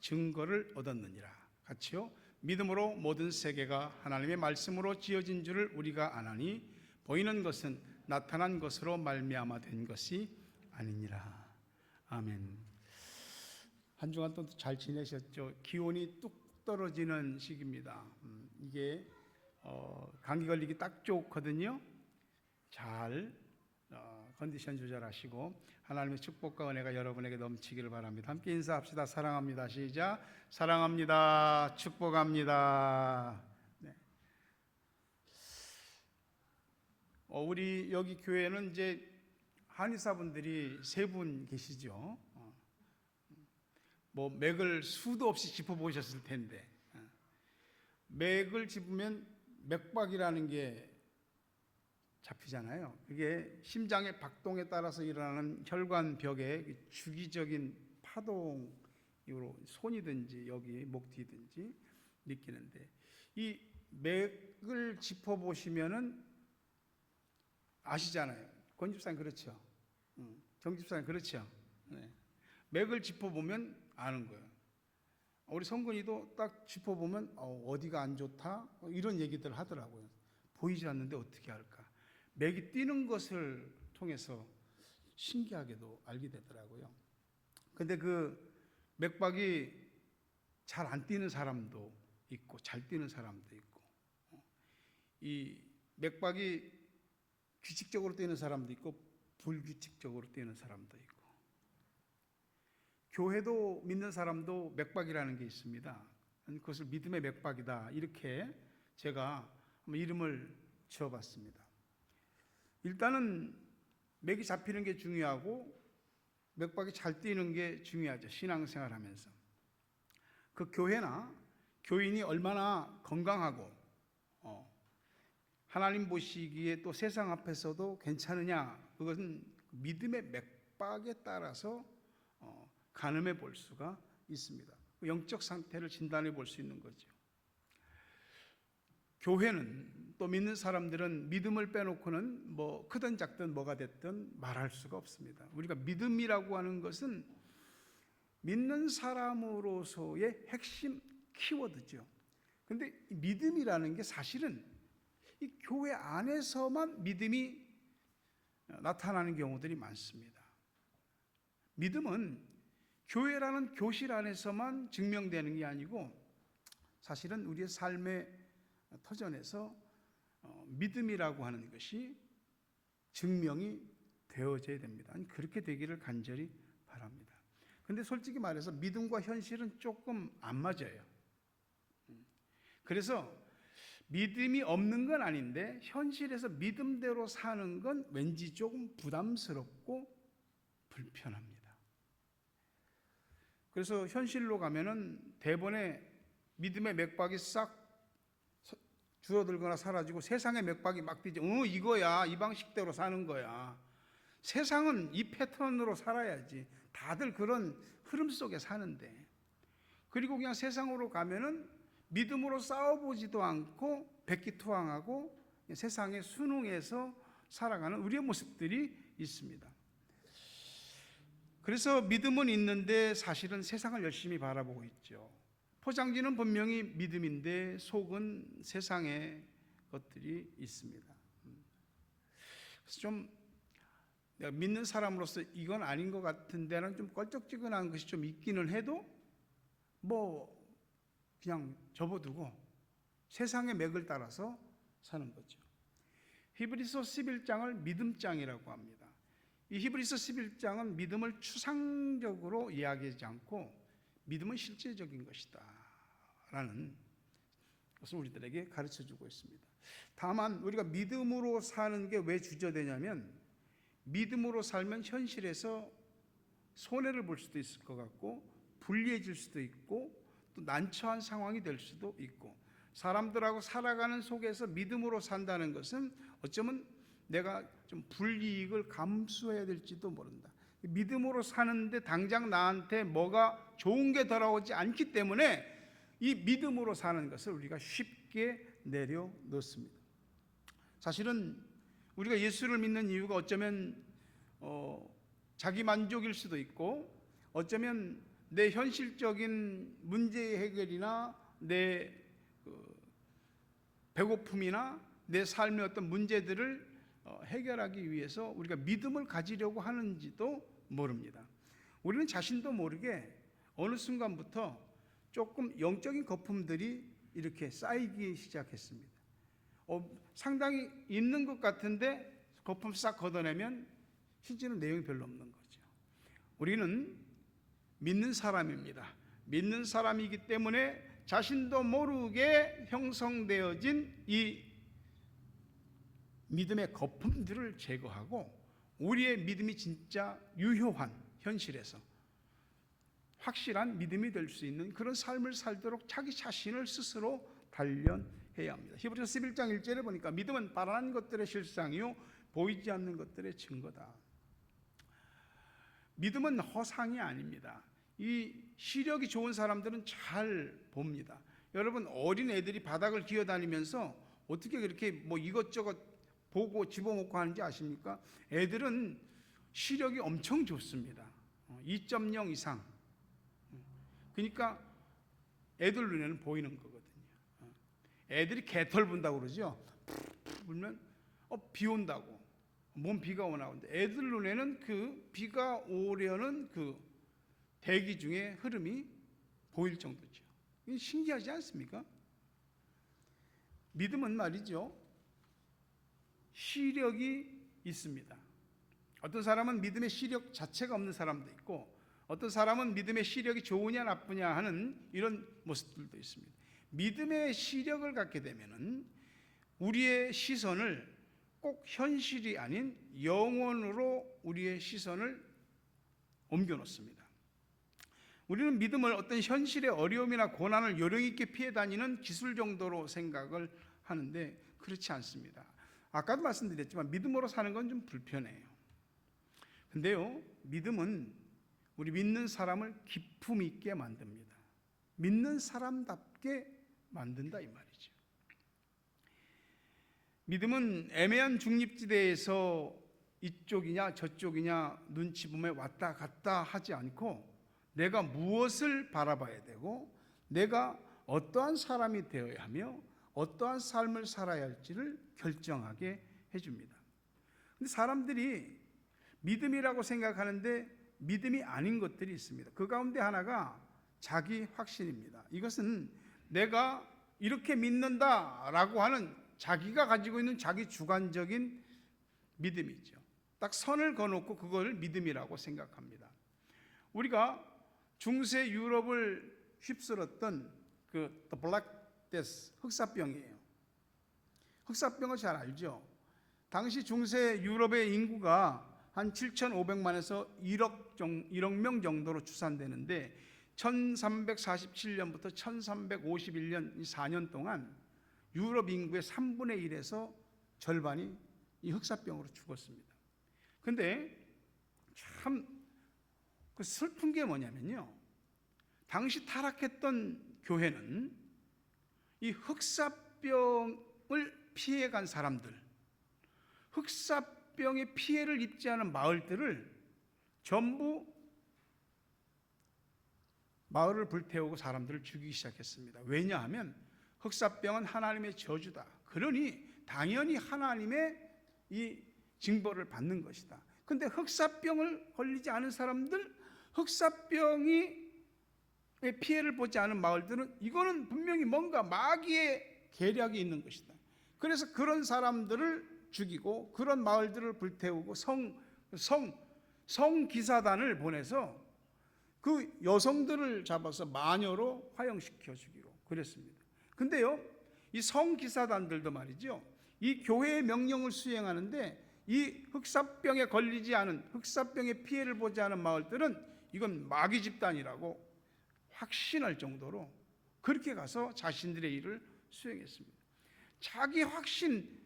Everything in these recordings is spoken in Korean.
증거를 얻었느니라. 같이요. 믿음으로 모든 세계가 하나님의 말씀으로 지어진 줄을 우리가 아나니 보이는 것은 나타난 것으로 말미암아 된 것이 아니니라. 아멘. 한 주간 또 잘 지내셨죠? 기온이 뚝 떨어지는 시기입니다. 이게 감기 걸리기 딱 좋거든요. 잘 컨디션 조절하시고 하나님의 축복과 은혜가 여러분에게 넘치기를 바랍니다. 함께 인사합시다. 사랑합니다. 시작. 사랑합니다. 축복합니다. 네. 우리 여기 교회는 이제 한의사분들이 3분 계시죠. 뭐 맥을 수도 없이 짚어보셨을 텐데, 맥을 짚으면 맥박이라는 게 잡히잖아요. 그게 심장의 박동에 따라서 일어나는 혈관벽의 주기적인 파동으로 손이든지 여기 목 뒤든지 느끼는데, 이 맥을 짚어보시면은 아시잖아요. 권 집사님 그렇죠? 정 집사님 그렇죠? 네. 맥을 짚어보면 아는 거예요. 우리 성근이도 딱 짚어보면 어디가 안 좋다 이런 얘기들 하더라고요. 보이지 않는데 어떻게 할까? 맥이 뛰는 것을 통해서 신기하게도 알게 되더라고요. 근데 그 맥박이 잘 안 뛰는 사람도 있고 잘 뛰는 사람도 있고, 이 맥박이 규칙적으로 뛰는 사람도 있고 불규칙적으로 뛰는 사람도 있고, 교회도 믿는 사람도 맥박이라는 게 있습니다. 그것을 믿음의 맥박이다 이렇게 제가 이름을 지어봤습니다. 일단은 맥이 잡히는 게 중요하고 맥박이 잘 뛰는 게 중요하죠. 신앙생활하면서 그 교회나 교인이 얼마나 건강하고 하나님 보시기에 또 세상 앞에서도 괜찮으냐, 그것은 믿음의 맥박에 따라서 가늠해 볼 수가 있습니다. 영적 상태를 진단해 볼 수 있는 거죠. 교회는 또 믿는 사람들은 믿음을 빼놓고는 뭐 크든 작든 뭐가 됐든 말할 수가 없습니다. 우리가 믿음이라고 하는 것은 믿는 사람으로서의 핵심 키워드죠. 근데 믿음이라는 게 사실은 이 교회 안에서만 믿음이 나타나는 경우들이 많습니다. 믿음은 교회라는 교실 안에서만 증명되는 게 아니고 사실은 우리의 삶의 터전에서 믿음이라고 하는 것이 증명이 되어져야 됩니다. 그렇게 되기를 간절히 바랍니다. 근데 솔직히 말해서 믿음과 현실은 조금 안 맞아요. 그래서 믿음이 없는 건 아닌데 현실에서 믿음대로 사는 건 왠지 조금 부담스럽고 불편합니다. 그래서 현실로 가면은 대번에 믿음의 맥박이 싹 줄어들거나 사라지고 세상의 맥박이 막 뛰죠. 이거야, 이 방식대로 사는 거야. 세상은 이 패턴으로 살아야지. 다들 그런 흐름 속에 사는데, 그리고 그냥 세상으로 가면은 믿음으로 싸워보지도 않고 백기투항하고 세상에 순응해서 살아가는 우리의 모습들이 있습니다. 그래서 믿음은 있는데 사실은 세상을 열심히 바라보고 있죠. 포장지는 분명히 믿음인데 속은 세상의 것들이 있습니다. 그래서 좀 내가 믿는 사람으로서 이건 아닌 것 같은 데는 좀 껄쩍지근한 것이 좀 있기는 해도 뭐 그냥 접어두고 세상의 맥을 따라서 사는 거죠. 히브리서 11장을 믿음장이라고 합니다. 이 히브리서 11장은 믿음을 추상적으로 이야기하지 않고 믿음은 실제적인 것이다 라는 것을 우리들에게 가르쳐주고 있습니다. 다만 우리가 믿음으로 사는 게 왜 주저되냐면, 믿음으로 살면 현실에서 손해를 볼 수도 있을 것 같고 불리해질 수도 있고 또 난처한 상황이 될 수도 있고, 사람들하고 살아가는 속에서 믿음으로 산다는 것은 어쩌면 내가 좀 불이익을 감수해야 될지도 모른다. 믿음으로 사는데 당장 나한테 뭐가 좋은 게 돌아오지 않기 때문에 이 믿음으로 사는 것을 우리가 쉽게 내려놓습니다. 사실은 우리가 예수를 믿는 이유가 어쩌면 자기 만족일 수도 있고 어쩌면 내 현실적인 문제 해결이나 내 배고픔이나 내 삶의 어떤 문제들을 해결하기 위해서 우리가 믿음을 가지려고 하는지도 모릅니다. 우리는 자신도 모르게 어느 순간부터 조금 영적인 거품들이 이렇게 쌓이기 시작했습니다. 상당히 있는 것 같은데 거품 싹 걷어내면 실제로 내용이 별로 없는 거죠. 우리는 믿는 사람입니다. 믿는 사람이기 때문에 자신도 모르게 형성되어진 이 믿음의 거품들을 제거하고 우리의 믿음이 진짜 유효한 현실에서 확실한 믿음이 될 수 있는 그런 삶을 살도록 자기 자신을 스스로 단련해야 합니다. 히브리서 11장 1절에 보니까 믿음은 바라는 것들의 실상이요 보이지 않는 것들의 증거다. 믿음은 허상이 아닙니다. 이 시력이 좋은 사람들은 잘 봅니다. 여러분, 어린 애들이 바닥을 기어다니면서 어떻게 그렇게 뭐 이것저것 보고 집어먹고 하는지 아십니까? 애들은 시력이 엄청 좋습니다. 2.0 이상. 그러니까 애들 눈에는 보이는 거거든요. 애들이 개털 분다고 그러죠. 불면 비 온다고. 뭔 비가 오나 본데 애들 눈에는 그 비가 오려는 그 대기 중에 흐름이 보일 정도죠. 신기하지 않습니까? 믿음은 말이죠, 시력이 있습니다. 어떤 사람은 믿음의 시력 자체가 없는 사람도 있고 어떤 사람은 믿음의 시력이 좋으냐 나쁘냐 하는 이런 모습들도 있습니다. 믿음의 시력을 갖게 되면은 우리의 시선을 꼭 현실이 아닌 영원으로 우리의 시선을 옮겨 놓습니다. 우리는 믿음을 어떤 현실의 어려움이나 고난을 요령 있게 피해 다니는 기술 정도로 생각을 하는데 그렇지 않습니다. 아까도 말씀드렸지만 믿음으로 사는 건 좀 불편해요. 근데요, 믿음은 우리 믿는 사람을 기품 있게 만듭니다. 믿는 사람답게 만든다 이 말이죠. 믿음은 애매한 중립지대에서 이쪽이냐 저쪽이냐 눈치 보며 왔다 갔다 하지 않고 내가 무엇을 바라봐야 되고 내가 어떠한 사람이 되어야 하며 어떠한 삶을 살아야 할지를 결정하게 해줍니다. 근데 사람들이 믿음이라고 생각하는데 믿음이 아닌 것들이 있습니다. 그 가운데 하나가 자기 확신입니다. 이것은 내가 이렇게 믿는다라고 하는 자기가 가지고 있는 자기 주관적인 믿음이죠. 딱 선을 그어놓고 그걸 믿음이라고 생각합니다. 우리가 중세 유럽을 휩쓸었던 그 블랙 데스, 흑사병이에요. 흑사병을 잘 알죠. 당시 중세 유럽의 인구가 한 7,500만에서 1억 명 정도로 추산되는데 1347년부터 1351년 이 4년 동안 유럽 인구의 3분의 1에서 절반이 이 흑사병으로 죽었습니다. 근데 참 그 슬픈 게 뭐냐면요, 당시 타락했던 교회는 이 흑사병을 피해간 사람들, 흑사병의 피해를 입지 않은 마을들을 전부 마을을 불태우고 사람들을 죽이기 시작했습니다. 왜냐하면 흑사병은 하나님의 저주다. 그러니 당연히 하나님의 이 징벌을 받는 것이다. 근데 흑사병을 걸리지 않은 사람들, 흑사병이 피해를 보지 않은 마을들은 이거는 분명히 뭔가 마귀의 계략이 있는 것이다. 그래서 그런 사람들을 죽이고 그런 마을들을 불태우고 성기사단을 보내서 그 여성들을 잡아서 마녀로 화형시켜 주기로 그랬습니다. 근데요, 이 성기사단들도 말이죠, 이 교회의 명령을 수행하는데 이 흑사병에 걸리지 않은, 흑사병의 피해를 보지 않은 마을들은 이건 마귀 집단이라고 확신할 정도로 그렇게 가서 자신들의 일을 수행했습니다. 자기 확신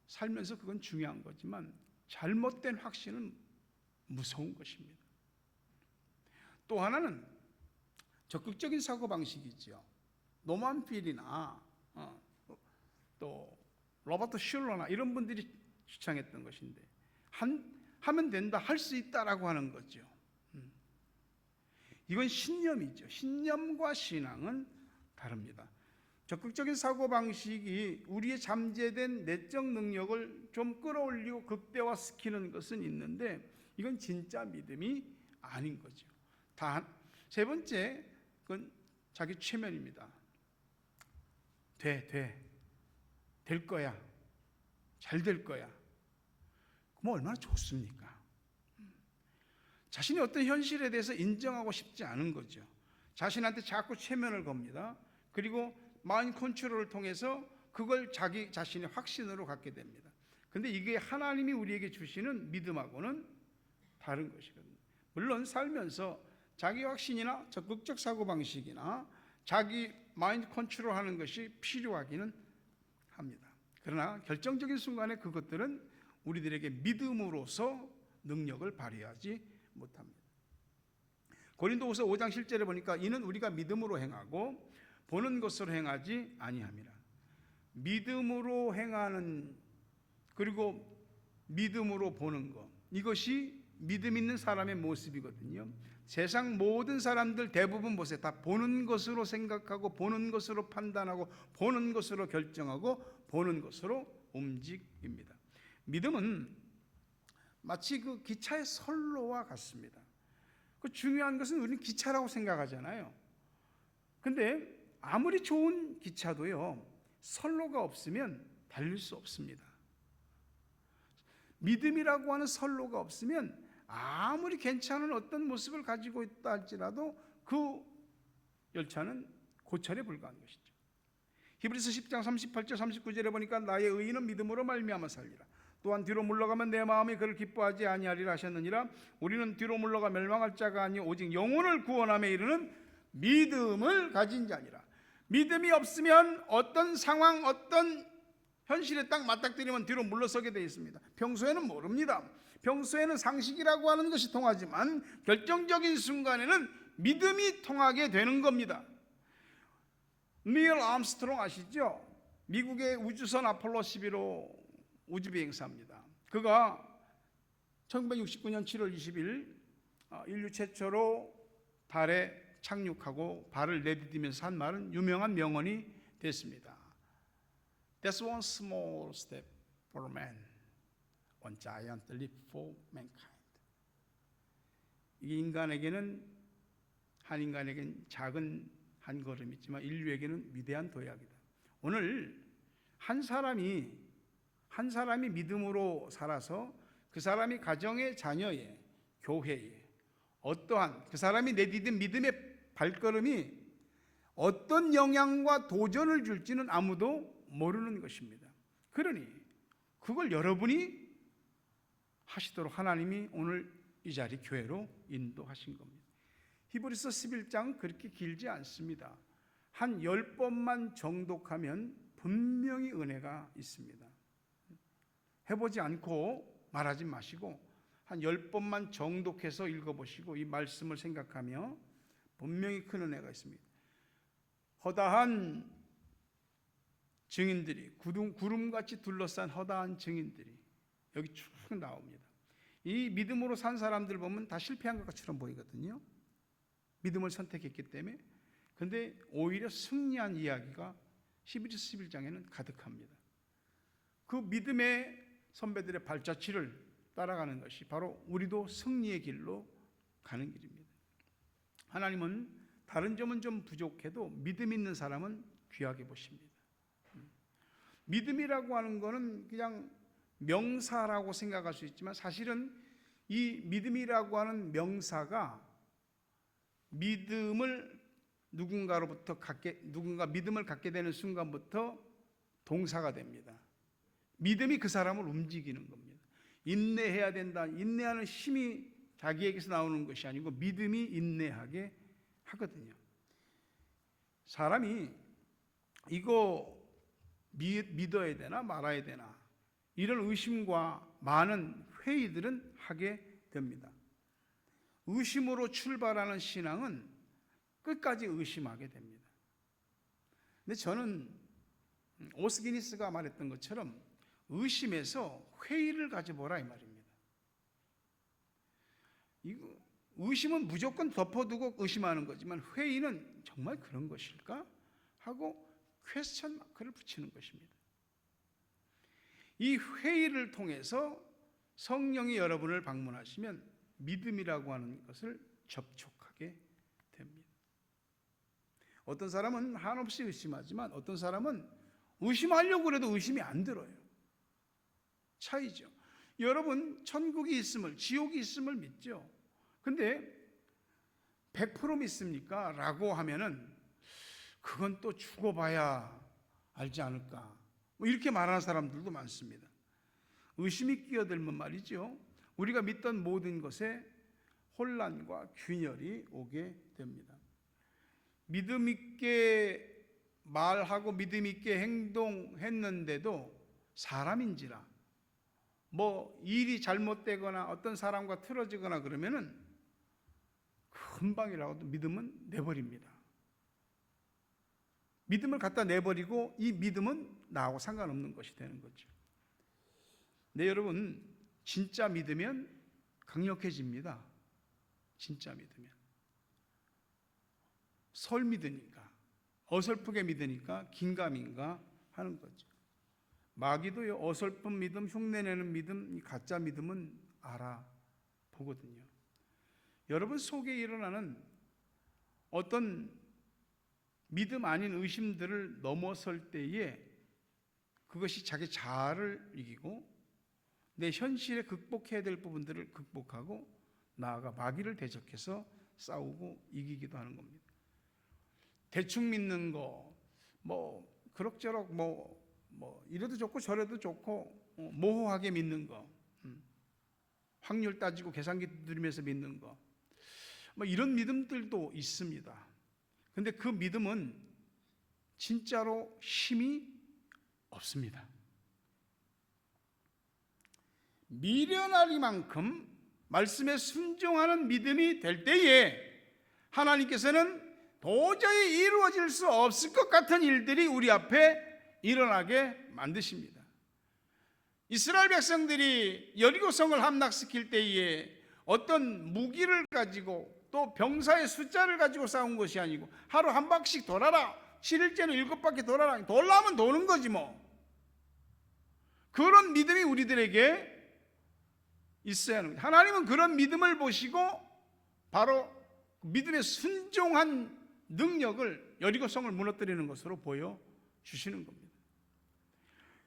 살면서 그건 중요한 거지만 잘못된 확신은 무서운 것입니다. 또 하나는 적극적인 사고방식이죠. 노만 필이나 또 로버트 슐러나 이런 분들이 주창했던 것인데 하면 된다, 할 수 있다라고 하는 거죠. 이건 신념이죠. 신념과 신앙은 다릅니다. 적극적인 사고방식이 우리의 잠재된 내적 능력을 좀 끌어올리고 극대화시키는 것은 있는데 이건 진짜 믿음이 아닌 거죠. 세 번째, 그건 자기 최면입니다. 될 거야. 잘 될 거야. 뭐 얼마나 좋습니까? 자신이 어떤 현실에 대해서 인정하고 싶지 않은 거죠. 자신한테 자꾸 최면을 겁니다. 그리고 마인드 컨트롤을 통해서 그걸 자기 자신의 확신으로 갖게 됩니다. 근데 이게 하나님이 우리에게 주시는 믿음하고는 다른 것이거든요. 물론 살면서 자기 확신이나 적극적 사고방식이나 자기 마인드 컨트롤 하는 것이 필요하기는 합니다. 그러나 결정적인 순간에 그것들은 우리들에게 믿음으로서 능력을 발휘하지 못합니다. 고린도후서 5장 7절에 보니까 이는 우리가 믿음으로 행하고 보는 것으로 행하지 아니함이라. 믿음으로 행하는, 그리고 믿음으로 보는 것, 이것이 믿음 있는 사람의 모습이거든요. 세상 모든 사람들 대부분 보세요. 다 보는 것으로 생각하고 보는 것으로 판단하고 보는 것으로 결정하고 보는 것으로 움직입니다. 믿음은 마치 그 기차의 선로와 같습니다. 그 중요한 것은 우리는 기차라고 생각하잖아요. 근데 아무리 좋은 기차도요, 선로가 없으면 달릴 수 없습니다. 믿음이라고 하는 선로가 없으면 아무리 괜찮은 어떤 모습을 가지고 있다 할지라도 그 열차는 고철에 불과한 것이죠. 히브리서 10장 38절 39절에 보니까 나의 의인은 믿음으로 말미암아 살리라. 또한 뒤로 물러가면 내 마음이 그를 기뻐하지 아니하리라 하셨느니라. 우리는 뒤로 물러가 멸망할 자가 아니요 오직 영혼을 구원함에 이르는 믿음을 가진 자니라. 믿음이 없으면 어떤 상황, 어떤 현실에 딱 맞닥뜨리면 뒤로 물러서게 되어 있습니다. 평소에는 모릅니다. 평소에는 상식이라고 하는 것이 통하지만 결정적인 순간에는 믿음이 통하게 되는 겁니다. 닐 암스트롱 아시죠? 미국의 우주선 아폴로 11호 우주비행사입니다. 그가 1969년 7월 20일 인류 최초로 달에 착륙하고 발을 내디디면서 한 말은 유명한 명언이 됐습니다. That's one small step for man, one giant leap for mankind. 이 인간에게는 한 인간에게는 작은 한 걸음이지만 인류에게는 위대한 도약이다. 오늘 한 사람이 믿음으로 살아서 그 사람이 가정의 자녀에, 교회에 어떠한 그 사람이 내디딘 믿음의 발걸음이 어떤 영향과 도전을 줄지는 아무도 모르는 것입니다. 그러니 그걸 여러분이 하시도록 하나님이 오늘 이 자리 교회로 인도하신 겁니다. 히브리서 11장 그렇게 길지 않습니다. 한 10번만 정독하면 분명히 은혜가 있습니다. 해보지 않고 말하지 마시고 한 10번만 정독해서 읽어보시고 이 말씀을 생각하며 분명히 큰 은혜가 있습니다. 허다한 증인들이, 구름같이 둘러싼 허다한 증인들이 여기 쭉 나옵니다. 이 믿음으로 산 사람들 보면 다 실패한 것처럼 보이거든요. 믿음을 선택했기 때문에. 그런데 오히려 승리한 이야기가 11장에는 가득합니다. 그 믿음의 선배들의 발자취를 따라가는 것이 바로 우리도 승리의 길로 가는 길입니다. 하나님은 다른 점은 좀 부족해도 믿음 있는 사람은 귀하게 보십니다. 믿음이라고 하는 것은 그냥 명사라고 생각할 수 있지만 사실은 이 믿음이라고 하는 명사가 믿음을 누군가 믿음을 갖게 되는 순간부터 동사가 됩니다. 믿음이 그 사람을 움직이는 겁니다. 인내해야 된다. 인내하는 힘이 자기에게서 나오는 것이 아니고 믿음이 인내하게 하거든요. 사람이 이거 믿어야 되나 말아야 되나 이런 의심과 많은 회의들은 하게 됩니다. 의심으로 출발하는 신앙은 끝까지 의심하게 됩니다. 근데 저는 오스기니스가 말했던 것처럼 의심에서 회의를 가져보라 이 말입니다. 의심은 무조건 덮어두고 의심하는 거지만 회의는 정말 그런 것일까? 하고 퀘스천 마크를 붙이는 것입니다. 이 회의를 통해서 성령이 여러분을 방문하시면 믿음이라고 하는 것을 접촉하게 됩니다. 어떤 사람은 한없이 의심하지만 어떤 사람은 의심하려고 해도 의심이 안 들어요. 차이죠. 여러분 천국이 있음을, 지옥이 있음을 믿죠. 근데 100% 믿습니까? 라고 하면은 그건 또 죽어봐야 알지 않을까, 뭐 이렇게 말하는 사람들도 많습니다. 의심이 끼어들면 말이죠, 우리가 믿던 모든 것에 혼란과 균열이 오게 됩니다. 믿음 있게 말하고 믿음 있게 행동했는데도 사람인지라 뭐 일이 잘못되거나 어떤 사람과 틀어지거나 그러면은 금방이라고도 믿음은 내버립니다. 믿음을 갖다 내버리고 이 믿음은 나하고 상관없는 것이 되는 거죠. 네, 여러분, 진짜 믿으면 강력해집니다. 진짜 믿으면. 설 믿으니까, 어설프게 믿으니까 긴가민가 하는 거죠. 마귀도요, 어설픈 믿음, 흉내내는 믿음, 가짜 믿음은 알아보거든요. 여러분 속에 일어나는 어떤 믿음 아닌 의심들을 넘어설 때에 그것이 자기 자아를 이기고 내 현실에 극복해야 될 부분들을 극복하고 나아가 마귀를 대적해서 싸우고 이기기도 하는 겁니다. 대충 믿는 거, 뭐 그럭저럭 뭐 이래도 좋고 저래도 좋고 모호하게 믿는 거, 확률 따지고 계산기 두드리면서 믿는 거, 뭐 이런 믿음들도 있습니다. 근데 그 믿음은 진짜로 힘이 없습니다. 미련하리만큼 말씀에 순종하는 믿음이 될 때에 하나님께서는 도저히 이루어질 수 없을 것 같은 일들이 우리 앞에 일어나게 만드십니다. 이스라엘 백성들이 여리고성을 함락시킬 때에 어떤 무기를 가지고 또 병사의 숫자를 가지고 싸운 것이 아니고 하루 한 바퀴씩 돌아라, 7일째는 7바퀴 돌아라, 돌라면 도는 거지 뭐. 그런 믿음이 우리들에게 있어야 하는 거예요. 하나님은 그런 믿음을 보시고 바로 믿음에 순종한 능력을 여리고성을 무너뜨리는 것으로 보여주시는 겁니다.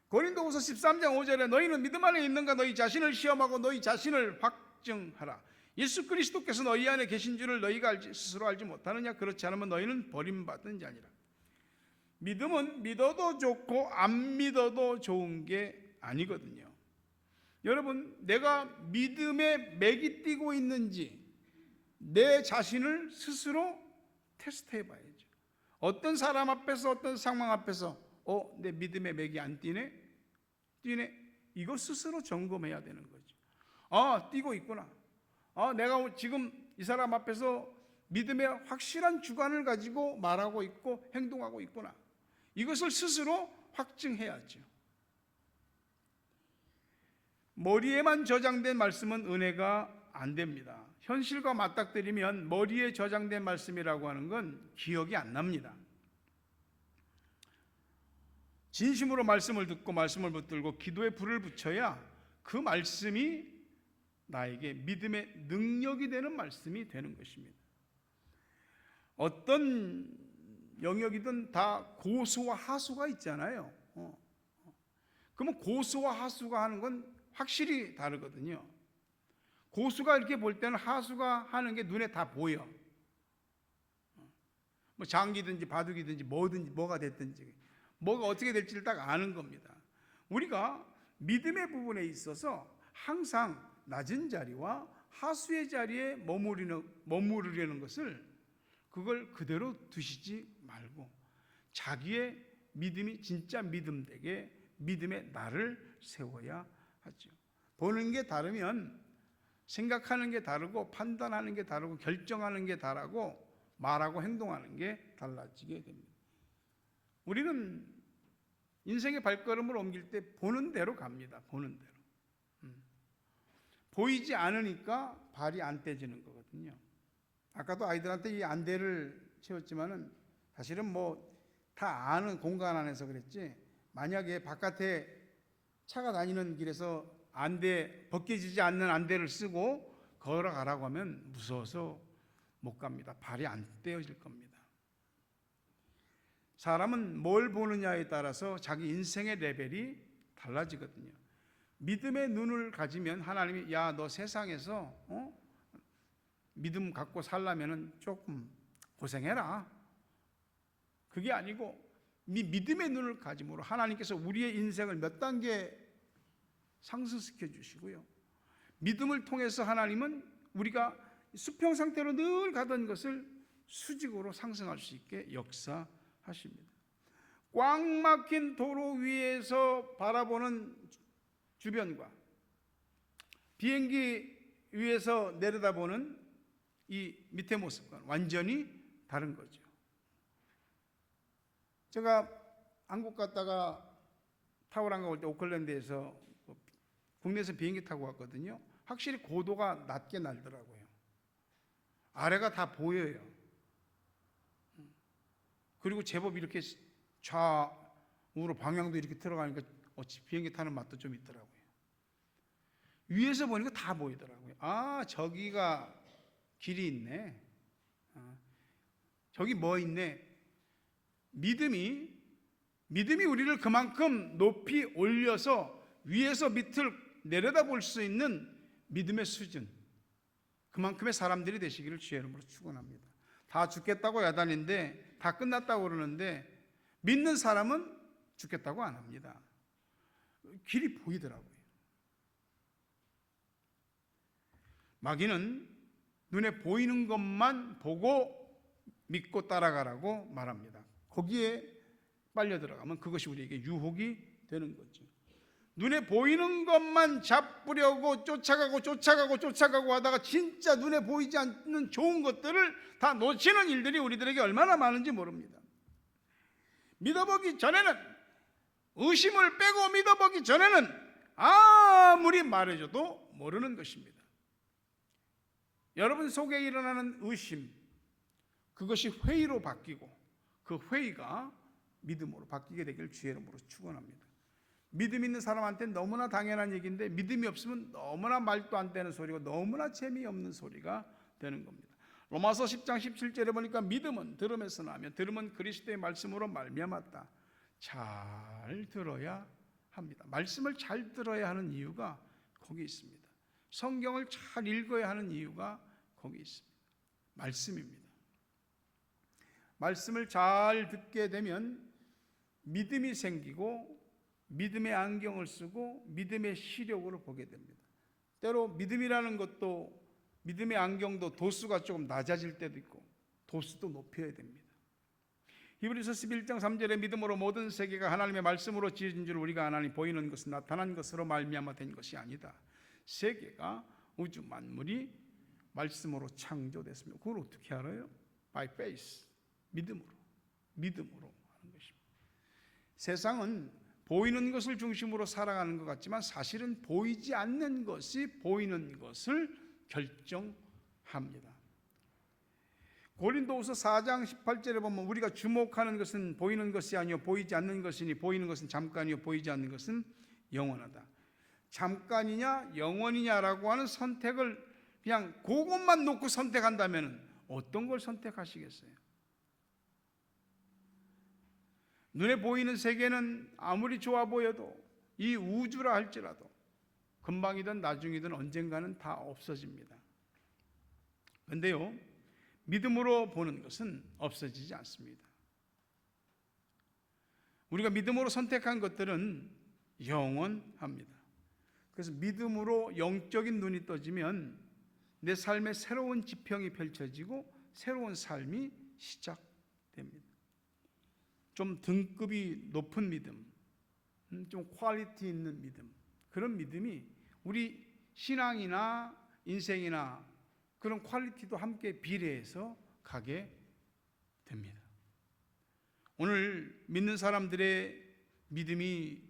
고린도후서 13장 5절에 너희는 믿음 안에 있는가 너희 자신을 시험하고 너희 자신을 확증하라. 예수 그리스도께서 너희 안에 계신 줄을 너희가 스스로 알지 못하느냐? 그렇지 않으면 너희는 버림받은 자니라. 믿음은 믿어도 좋고 안 믿어도 좋은 게 아니거든요. 여러분, 내가 믿음에 맥이 뛰고 있는지 내 자신을 스스로 테스트해 봐야죠. 어떤 사람 앞에서 어떤 상황 앞에서 내 믿음의 맥이 안 뛰네? 이거 스스로 점검해야 되는 거죠. 뛰고 있구나. 내가 지금 이 사람 앞에서 믿음의 확실한 주관을 가지고 말하고 있고 행동하고 있구나. 이것을 스스로 확증해야죠. 머리에만 저장된 말씀은 은혜가 안 됩니다. 현실과 맞닥뜨리면 머리에 저장된 말씀이라고 하는 건 기억이 안 납니다. 진심으로 말씀을 듣고 말씀을 붙들고 기도에 불을 붙여야 그 말씀이 나에게 믿음의 능력이 되는 말씀이 되는 것입니다. 어떤 영역이든 다 고수와 하수가 있잖아요. 그러면 고수와 하수가 하는 건 확실히 다르거든요. 고수가 이렇게 볼 때는 하수가 하는 게 눈에 다 보여. 뭐 장기든지 바둑이든지 뭐든지 뭐가 됐든지 뭐가 어떻게 될지를 딱 아는 겁니다. 우리가 믿음의 부분에 있어서 항상 낮은 자리와 하수의 자리에 머무르려는 것을 그걸 그대로 두시지 말고 자기의 믿음이 진짜 믿음 되게 믿음의 날을 세워야 하죠. 보는 게 다르면 생각하는 게 다르고 판단하는 게 다르고 결정하는 게 다르고 말하고 행동하는 게 달라지게 됩니다. 우리는 인생의 발걸음을 옮길 때 보는 대로 갑니다. 보는 대로. 보이지 않으니까 발이 안 떼지는 거거든요. 아까도 아이들한테 이 안대를 채웠지만은 사실은 뭐 다 아는 공간 안에서 그랬지, 만약에 바깥에 차가 다니는 길에서 안대, 벗겨지지 않는 안대를 쓰고 걸어가라고 하면 무서워서 못 갑니다. 발이 안 떼어질 겁니다. 사람은 뭘 보느냐에 따라서 자기 인생의 레벨이 달라지거든요. 믿음의 눈을 가지면 하나님이 야, 너 세상에서 믿음 갖고 살려면 조금 고생해라. 그게 아니고 믿음의 눈을 가짐으로 하나님께서 우리의 인생을 몇 단계 상승시켜 주시고요, 믿음을 통해서 하나님은 우리가 수평 상태로 늘 가던 것을 수직으로 상승할 수 있게 역사하십니다. 꽉 막힌 도로 위에서 바라보는 주변과 비행기 위에서 내려다보는 이 밑에 모습과 완전히 다른 거죠. 제가 한국 갔다가 타오랑가 올 때 오클랜드에서 국내에서 비행기 타고 왔거든요. 확실히 고도가 낮게 날더라고요. 아래가 다 보여요. 그리고 제법 이렇게 좌우로 방향도 이렇게 들어가니까 비행기 타는 맛도 좀 있더라고요. 위에서 보니까 다 보이더라고요. 아, 저기가 길이 있네. 저기 뭐 있네. 믿음이 우리를 그만큼 높이 올려서 위에서 밑을 내려다볼 수 있는 믿음의 수준, 그만큼의 사람들이 되시기를 주의 이름으로 축원합니다. 다 죽겠다고 야단인데, 다 끝났다고 그러는데 믿는 사람은 죽겠다고 안 합니다. 길이 보이더라고요. 마귀는 눈에 보이는 것만 보고 믿고 따라가라고 말합니다. 거기에 빨려 들어가면 그것이 우리에게 유혹이 되는 거죠. 눈에 보이는 것만 잡으려고 쫓아가고 하다가 진짜 눈에 보이지 않는 좋은 것들을 다 놓치는 일들이 우리들에게 얼마나 많은지 모릅니다. 믿어보기 전에는, 의심을 빼고 믿어보기 전에는 아무리 말해줘도 모르는 것입니다. 여러분 속에 일어나는 의심, 그것이 회의로 바뀌고 그 회의가 믿음으로 바뀌게 되기를 주의 이름으로 축원합니다. 믿음 있는 사람한테는 너무나 당연한 얘기인데, 믿음이 없으면 너무나 말도 안 되는 소리고 너무나 재미없는 소리가 되는 겁니다. 로마서 10장 17절에 보니까 믿음은 들음에서 나며 들음은 그리스도의 말씀으로 말미암았다. 잘 들어야 합니다. 말씀을 잘 들어야 하는 이유가 거기 있습니다. 성경을 잘 읽어야 하는 이유가 거기 있습니다. 말씀입니다. 말씀을 잘 듣게 되면 믿음이 생기고 믿음의 안경을 쓰고 믿음의 시력으로 보게 됩니다. 때로 믿음이라는 것도, 믿음의 안경도 도수가 조금 낮아질 때도 있고 도수도 높여야 됩니다. 히브리서 11장 3절에 믿음으로 모든 세계가 하나님의 말씀으로 지어진 줄 우리가 하나님 보이는 것은 나타난 것으로 말미암아 된 것이 아니다. 세계가, 우주 만물이 말씀으로 창조됐습니다. 그걸 어떻게 알아요? By faith, 믿음으로 하는 것입니다. 세상은 보이는 것을 중심으로 살아가는 것 같지만 사실은 보이지 않는 것이 보이는 것을 결정합니다. 고린도후서 4장 18절에 보면 우리가 주목하는 것은 보이는 것이 아니요 보이지 않는 것이니 보이는 것은 잠깐이요 보이지 않는 것은 영원하다. 잠깐이냐 영원이냐라고 하는 선택을 그냥 그것만 놓고 선택한다면 어떤 걸 선택하시겠어요? 눈에 보이는 세계는 아무리 좋아 보여도, 이 우주라 할지라도 금방이든 나중이든 언젠가는 다 없어집니다. 그런데요, 믿음으로 보는 것은 없어지지 않습니다. 우리가 믿음으로 선택한 것들은 영원합니다. 그래서 믿음으로 영적인 눈이 떠지면 내 삶에 새로운 지평이 펼쳐지고 새로운 삶이 시작됩니다. 좀 등급이 높은 믿음, 좀 퀄리티 있는 믿음, 그런 믿음이 우리 신앙이나 인생이나 그런 퀄리티도 함께 비례해서 가게 됩니다. 오늘 믿는 사람들의 믿음이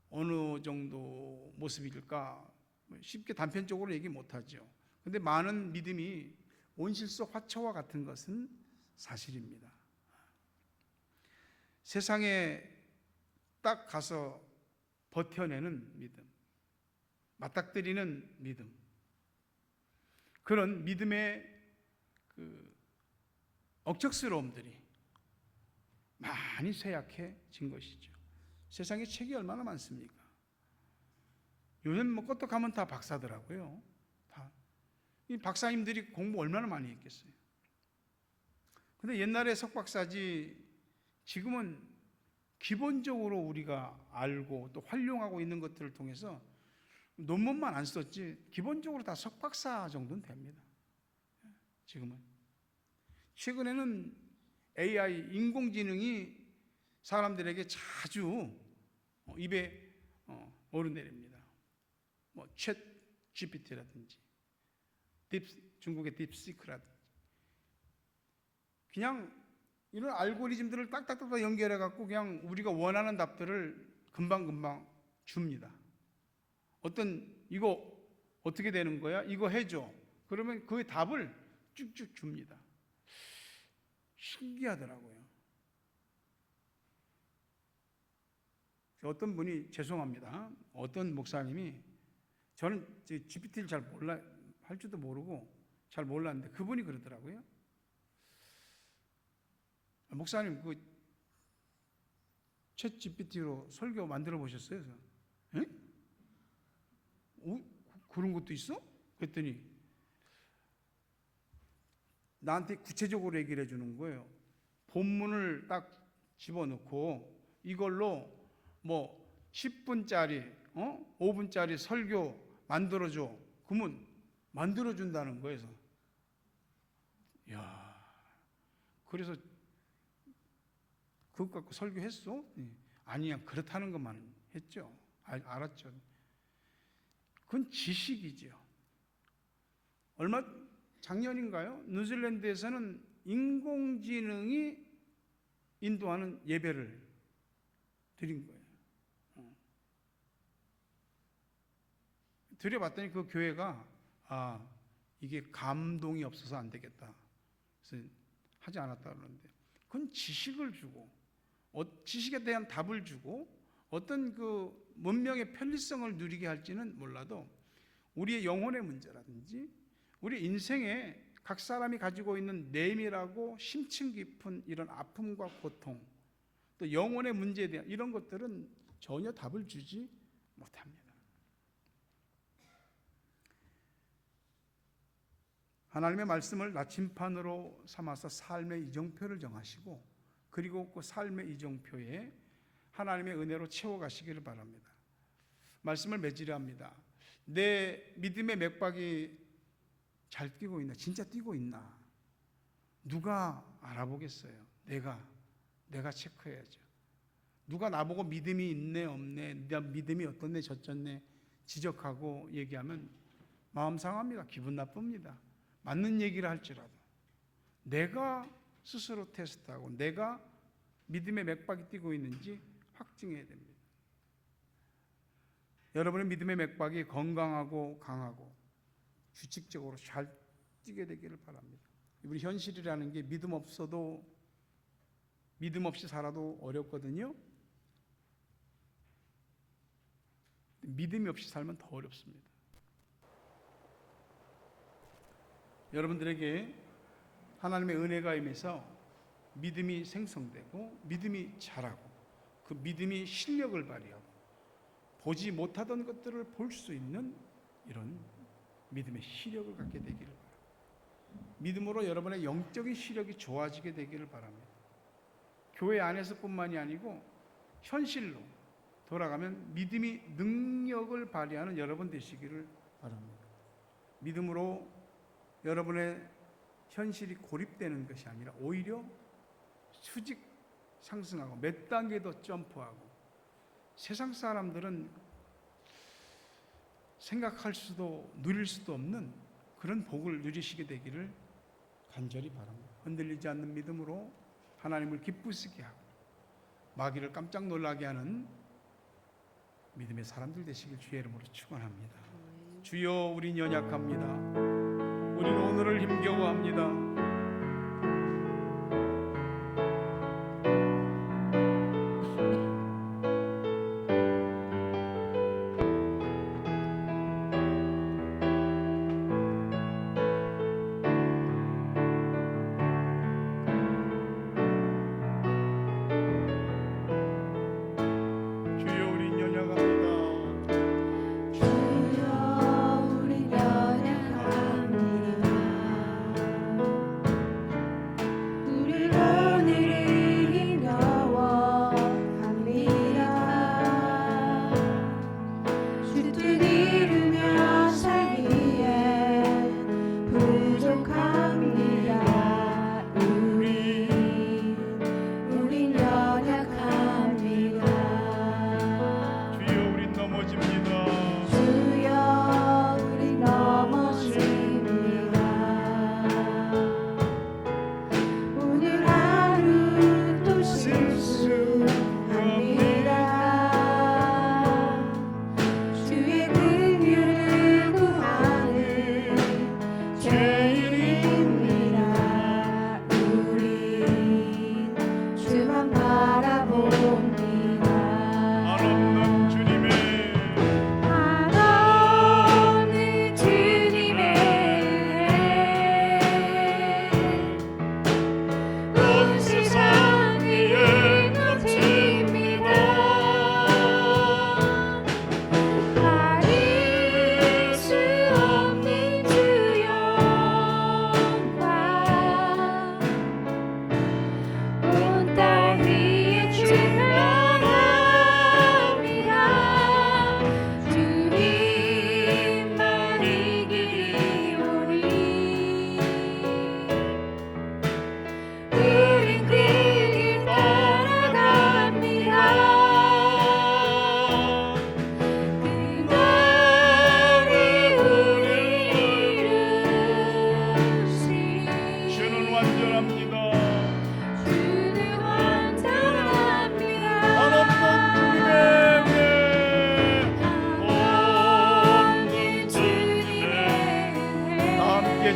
어느 정도 모습일까 쉽게 단편적으로 얘기 못하죠. 근데 많은 믿음이 온실 속 화초와 같은 것은 사실입니다. 세상에 딱 가서 버텨내는 믿음, 맞닥뜨리는 믿음, 그런 믿음의 그 억척스러움들이 많이 쇠약해진 것이죠. 세상에 책이 얼마나 많습니까? 요즘 뭐 껐떡하면 다 박사더라고요. 다. 이 박사님들이 공부 얼마나 많이 했겠어요. 근데 옛날에 석박사지 지금은 기본적으로 우리가 알고 또 활용하고 있는 것들을 통해서 논문만 안 썼지 기본적으로 다 석박사 정도는 됩니다. 지금은. 최근에는 AI, 인공지능이 사람들에게 자주 입에 오르내립니다. 뭐 챗 GPT라든지 중국의 딥시크라든지 그냥 이런 알고리즘들을 딱딱딱 연결해 갖고 그냥 우리가 원하는 답들을 금방금방 줍니다. 어떤 이거 어떻게 되는 거야? 이거 해줘. 그러면 그 답을 쭉쭉 줍니다. 신기하더라고요. 어떤 분이 죄송합니다. 어떤 목사님이 저는 GPT를 잘 몰라 할 줄도 모르고 잘 몰랐는데 그분이 그러더라고요. 목사님 그 챗 GPT로 설교 만들어 보셨어요? 에? 그런 것도 있어? 그랬더니 나한테 구체적으로 얘기를 해주는 거예요. 본문을 딱 집어넣고 이걸로 뭐 10분짜리 5분짜리 설교 만들어줘. 그러면 만들어준다는 거예요. 이야, 그래서 그것 갖고 설교했어? 아니야, 그렇다는 것만 했죠. 알았죠. 그건 지식이죠. 얼마 작년인가요? 뉴질랜드에서는 인공지능이 인도하는 예배를 드린 거예요. 드려봤더니 그 교회가 이게 감동이 없어서 안 되겠다. 그래서 하지 않았다 그러는데 그건 지식을 주고 지식에 대한 답을 주고 어떤 그 문명의 편리성을 누리게 할지는 몰라도 우리의 영혼의 문제라든지 우리 인생에 각 사람이 가지고 있는 내밀하고 심층 깊은 이런 아픔과 고통 또 영혼의 문제에 대한 이런 것들은 전혀 답을 주지 못합니다. 하나님의 말씀을 나침판으로 삼아서 삶의 이정표를 정하시고 그리고 그 삶의 이정표에 하나님의 은혜로 채워가시기를 바랍니다. 말씀을 맺으려 합니다. 내 믿음의 맥박이 잘 뛰고 있나? 진짜 뛰고 있나? 누가 알아보겠어요? 내가 체크해야죠. 누가 나보고 믿음이 있네 없네, 내 믿음이 어떻네 저쩌네 지적하고 얘기하면 마음 상합니다. 기분 나쁩니다. 맞는 얘기를 할지라도 내가 스스로 테스트하고 내가 믿음의 맥박이 뛰고 있는지 확증해야 됩니다. 여러분의 믿음의 맥박이 건강하고 강하고 규칙적으로 잘 뛰게 되기를 바랍니다. 우리 현실이라는 게 믿음 없이 살아도 어렵거든요. 믿음이 없이 살면 더 어렵습니다. 여러분들에게 하나님의 은혜가 임해서 믿음이 생성되고 믿음이 자라고 그 믿음이 실력을 발휘하고 보지 못하던 것들을 볼 수 있는 이런 믿음의 시력을 갖게 되기를 바랍니다. 믿음으로 여러분의 영적인 시력이 좋아지게 되기를 바랍니다. 교회 안에서뿐만이 아니고 현실로 돌아가면 믿음이 능력을 발휘하는 여러분 되시기를 바랍니다. 믿음으로 여러분의 현실이 고립되는 것이 아니라 오히려 수직 상승하고 몇 단계 더 점프하고 세상 사람들은 생각할 수도 누릴 수도 없는 그런 복을 누리시게 되기를 간절히 바랍니다. 흔들리지 않는 믿음으로 하나님을 기쁘시게 하고 마귀를 깜짝 놀라게 하는 믿음의 사람들 되시길 주의 이름으로 축원합니다. 주여, 우린 연약합니다. 우리는 오늘을 힘겨워합니다.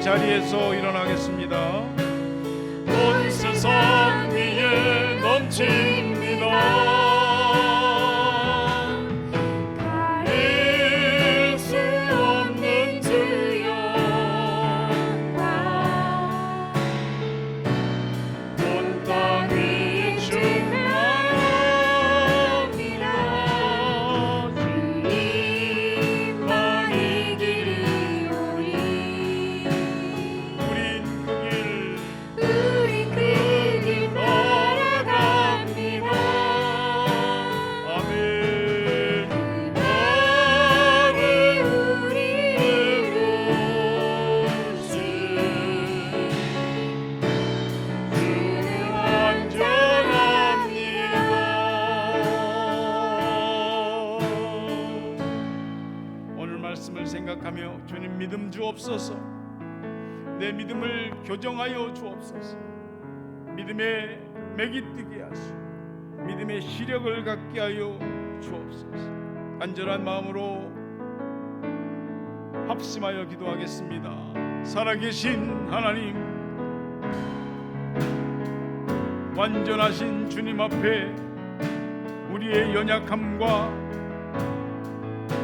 자리에서 일어나겠습니다. 온 세상 위에 넘칩니다. 가릴 수 없는 주 영광 온 땅 위에 충만합니다. 주님만이 길이오리. 우린 그 길 따라갑니다. 아멘. 그 날이 우리를 부르시. 주는 완전합니다. 오늘 말씀을 생각하며 주님 믿음 주옵소서. 내 믿음을 교정하여 주옵소서. 믿음의 맥이 뜨게 하시고 믿음의 시력을 갖게 하여 주옵소서. 간절한 마음으로 합심하여 기도하겠습니다. 살아계신 하나님, 완전하신 주님 앞에 우리의 연약함과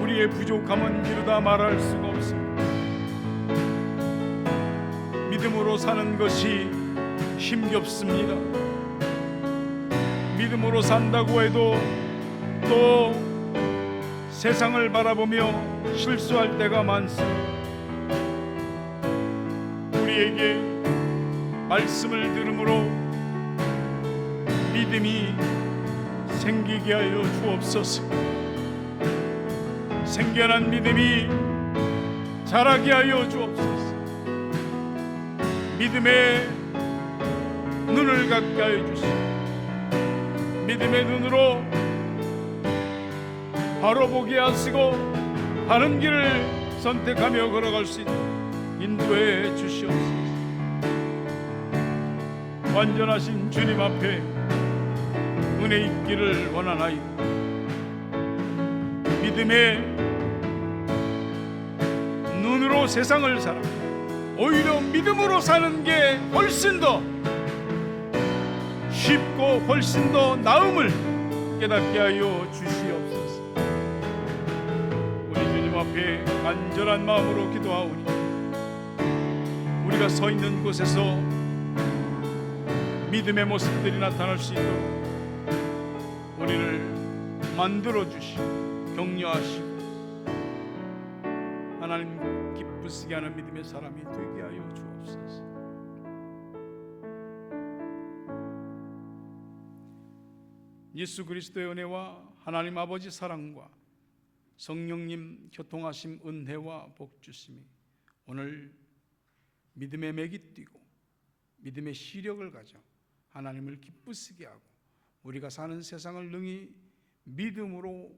우리의 부족함은 이루다 말할 수가 없습니다. 믿음으로 사는 것이 힘겹습니다. 믿음으로 산다고 해도 또 세상을 바라보며 실수할 때가 많습니다. 우리에게 말씀을 들음으로 믿음이 생기게 하여 주옵소서. 생겨난 믿음이 자라게 하여 주옵소서. 믿음의 눈을 갖게 하여 주시고 믿음의 눈으로 바로 보게 하시고 바른 길을 선택하며 걸어갈 수 있도록 인도해 주시옵소서. 완전하신 주님 앞에 은혜 있기를 원하나이다. 믿음의 눈으로 세상을 살아 오히려 믿음으로 사는 게 훨씬 더 쉽고 훨씬 더 나음을 깨닫게 하여 주시옵소서. 우리 주님 앞에 간절한 마음으로 기도하오니 우리가 서 있는 곳에서 믿음의 모습들이 나타날 수 있도록 우리를 만들어 주시고 격려하시고 하나님 기쁘시게 하는 믿음의 사람이 되게 하여 주옵소서. 예수 그리스도의 은혜와 하나님 아버지 사랑과 성령님 교통하심 은혜와 복 주심이 오늘 믿음의 맥이 뛰고 믿음의 시력을 가져 하나님을 기쁘시게 하고 우리가 사는 세상을 능히 믿음으로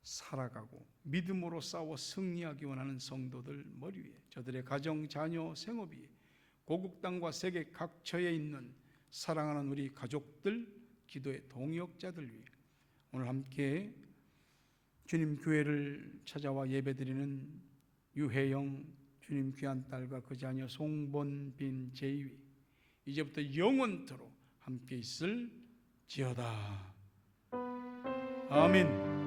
살아가고 믿음으로 싸워 승리하기 원하는 성도들 머리 위에, 저들의 가정, 자녀, 생업 위에, 고국 땅과 세계 각처에 있는 사랑하는 우리 가족들, 기도의 동역자들 위해 오늘 함께 주님 교회를 찾아와 예배드리는 유혜영 주님 귀한 딸과 그 자녀 송본빈 제이위 이제부터 영원토록 함께 있을지어다. 아멘.